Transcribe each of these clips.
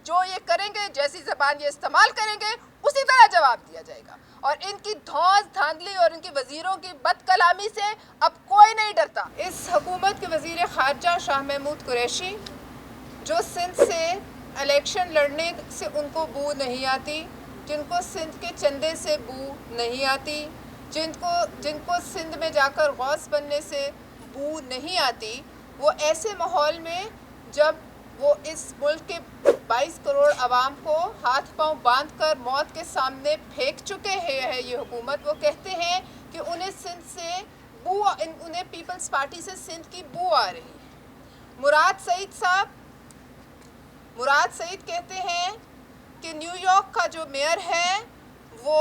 جو یہ کریں گے، جیسی زبان یہ استعمال کریں گے، اسی طرح جواب دیا جائے گا. اور ان کی دھوس دھاندلی اور ان کی وزیروں کی بد کلامی سے اب کوئی نہیں ڈرتا. اس حکومت کے وزیر خارجہ شاہ محمود قریشی، جو سندھ سے الیکشن لڑنے سے ان کو بو نہیں آتی، جن کو سندھ کے چندے سے بو نہیں آتی، جن کو سندھ میں جا کر غوث بننے سے بو نہیں آتی، وہ ایسے ماحول میں جب وہ اس ملک کے 22 کروڑ عوام کو ہاتھ پاؤں باندھ کر موت کے سامنے پھینک چکے ہیں یہ حکومت، وہ کہتے ہیں کہ انہیں سندھ سے بو، انہیں پیپلز پارٹی سے سندھ کی بو آ رہی ہے. مراد سعید کہتے ہیں کہ نیو یارک کا جو میئر ہے وہ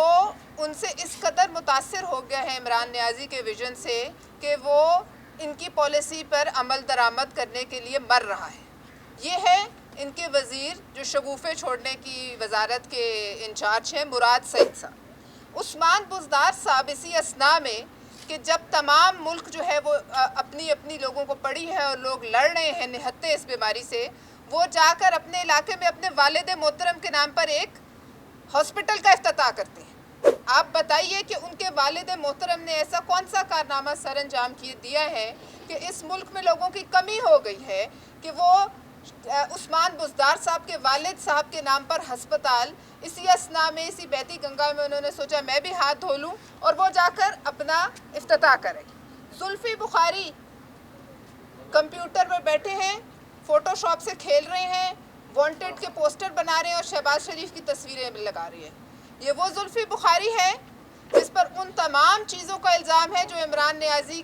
ان سے اس قدر متاثر ہو گیا ہے عمران نیازی کے ویژن سے کہ وہ ان کی پالیسی پر عمل درآمد کرنے کے لیے مر رہا ہے. یہ ہے ان کے وزیر جو شگوفے چھوڑنے کی وزارت کے انچارج ہیں، مراد سعید صاحب. عثمان بزدار صاحب اسی اثناء میں کہ جب تمام ملک جو ہے وہ اپنی لوگوں کو پڑی ہے اور لوگ لڑ رہے ہیں نہتے اس بیماری سے، وہ جا کر اپنے علاقے میں اپنے والد محترم کے نام پر ایک ہاسپٹل کا افتتاح کرتے ہیں. آپ بتائیے کہ ان کے والد محترم نے ایسا کون سا کارنامہ سر انجام دیا ہے کہ اس ملک میں لوگوں کی کمی ہو گئی ہے کہ وہ عثمان بزدار صاحب کے والد صاحب کے نام پر ہسپتال اسی اثناء میں، اسی بیتی گنگا میں انہوں نے سوچا میں بھی ہاتھ دھو لوں اور وہ جا کر اپنا افتتاح کریں. زلفی بخاری کمپیوٹر میں بیٹھے ہیں، فوٹو شاپ سے کھیل رہے ہیں، وانٹڈ کے پوسٹر بنا رہے ہیں اور شہباز شریف کی تصویریں لگا رہی ہیں. یہ وہ زلفی بخاری ہے جس پر ان تمام چیزوں کا الزام ہے جو عمران نیازی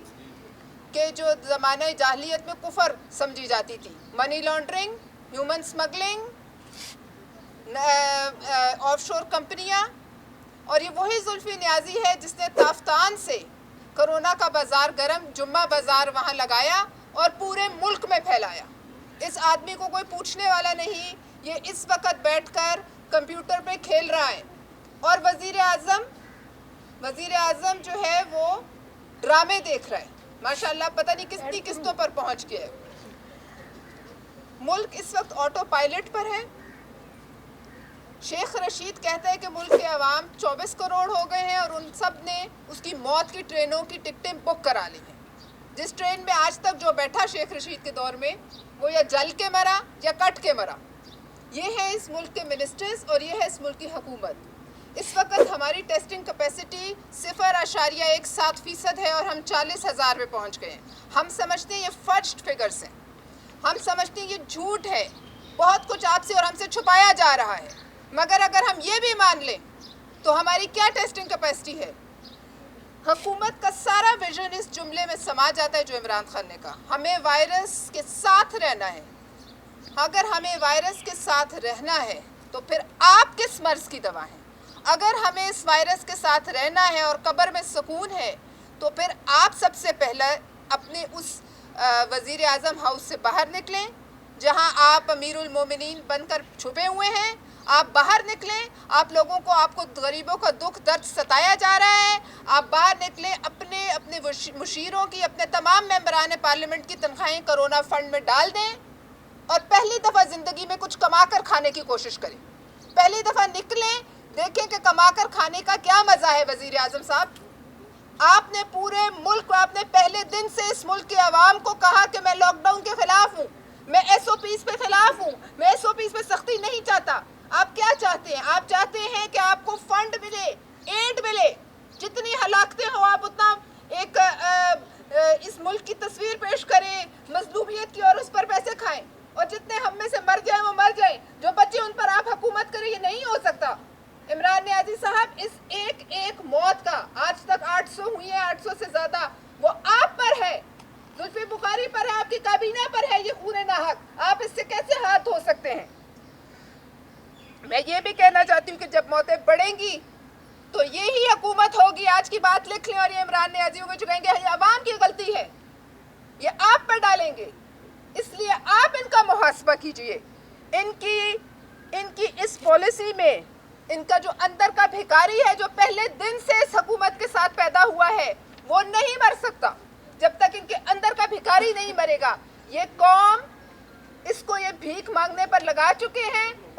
کہ جو زمانہ جاہلیت میں کفر سمجھی جاتی تھی: money laundering, human smuggling, of شور کمپنیاں. اور یہ وہی زلفی نیازی ہے جس نے تافتان سے کرونا کا بازار گرم جمعہ بازار وہاں لگایا اور پورے ملک میں پھیلایا. اس آدمی کو کوئی پوچھنے والا نہیں، یہ اس وقت بیٹھ کر کمپیوٹر پہ کھیل رہا ہے. اور وزیر اعظم جو ہے وہ ڈرامے دیکھ رہا ہے. ماشاءاللہ پتہ نہیں کتنی قسطوں پر پہنچ گیا ہے. ملک اس وقت آٹو پائلٹ پر ہے. شیخ رشید کہتا ہے کہ ملک کے عوام 24 کروڑ ہو گئے ہیں اور ان سب نے اس کی موت کی ٹرینوں کی ٹکٹیں بک کرا لی ہیں. جس ٹرین میں آج تک جو بیٹھا شیخ رشید کے دور میں وہ یا جل کے مرا یا کٹ کے مرا. یہ ہے اس ملک کے منسٹرز اور یہ ہے اس ملک کی حکومت. اس وقت ہماری ٹیسٹنگ کیپیسٹی 0.17% ہے اور ہم 40,000 پہ پہنچ گئے ہیں. ہم سمجھتے ہیں یہ فڈجڈ فگرز ہیں، ہم سمجھتے ہیں یہ جھوٹ ہے، بہت کچھ آپ سے اور ہم سے چھپایا جا رہا ہے. مگر اگر ہم یہ بھی مان لیں تو ہماری کیا ٹیسٹنگ کیپیسٹی ہے؟ حکومت کا سارا ویژن اس جملے میں سما جاتا ہے جو عمران خان نے کہا: ہمیں وائرس کے ساتھ رہنا ہے. اگر ہمیں وائرس کے ساتھ رہنا ہے تو پھر آپ کس مرض کی دوا ہیں؟ اگر ہمیں اس وائرس کے ساتھ رہنا ہے اور قبر میں سکون ہے تو پھر آپ سب سے پہلے اپنے اس وزیر اعظم ہاؤس سے باہر نکلیں جہاں آپ امیر المومنین بن کر چھپے ہوئے ہیں. آپ باہر نکلیں. آپ لوگوں کو، آپ کو غریبوں کا دکھ درد ستایا جا رہا ہے. آپ باہر نکلیں، اپنے مشیروں کی، اپنے تمام ممبران پارلیمنٹ کی تنخواہیں کرونا فنڈ میں ڈال دیں اور پہلی دفعہ زندگی میں کچھ کما کر کھانے کی کوشش کریں. پہلی دفعہ نکلیں، دیکھیں کہ کما کر کھانے کا کیا مزہ ہے. وزیر اعظم صاحب، آپ نے پورے ملک، آپ نے پہلے دن سے اس ملک کے عوام کو کہا کہ میں لاک ڈاؤن کے خلاف ہوں، میں SOPs پہ خلاف ہوں، میں SOPs پہ سختی نہیں چاہتا. آپ کیا چاہتے ہیں؟ آپ چاہتے ہیں کہ آپ کو فنڈ ملے، ایڈ ملے، جتنی ہلاکتیں ہوں آپ اتنا ایک اس ملک کی تصویر پیش کریں مظلومیت کی اور اس پر پیسے کھائیں، اور جتنے ہم میں سے مر جائیں وہ مر جائیں، جو بچے ان پر آپ حکومت کریں. یہ نہیں ہو سکتا. عمران نیازی صاحب، اس ایک موت کا آج تک 800 ہوئی ہیں، 800 سے زیادہ، وہ آپ پر ہے، زلفی بخاری پر ہے، آپ کی کابینہ پر ہے. یہ خون ناحق، آپ اس سے کیسے ہاتھ دھو سکتے ہیں؟ میں یہ بھی کہنا چاہتی ہوں کہ جب موتیں بڑھیں گی تو یہی حکومت ہوگی. آج کی بات لکھ لیں اور یہ عمران نیازی کو جو کہیں گے یہ عوام کی غلطی ہے، یہ آپ پر ڈالیں گے. اس لیے آپ ان کا محاسبہ کیجئے. ان کی اس پالیسی میں ان کا جو اندر کا بھکاری ہے جو پہلے دن سے اس حکومت کے ساتھ پیدا ہوا ہے وہ نہیں مر سکتا جب تک ان کے اندر کا بھکاری نہیں مرے گا. یہ قوم اس کو یہ بھیک مانگنے پر لگا چکے ہیں.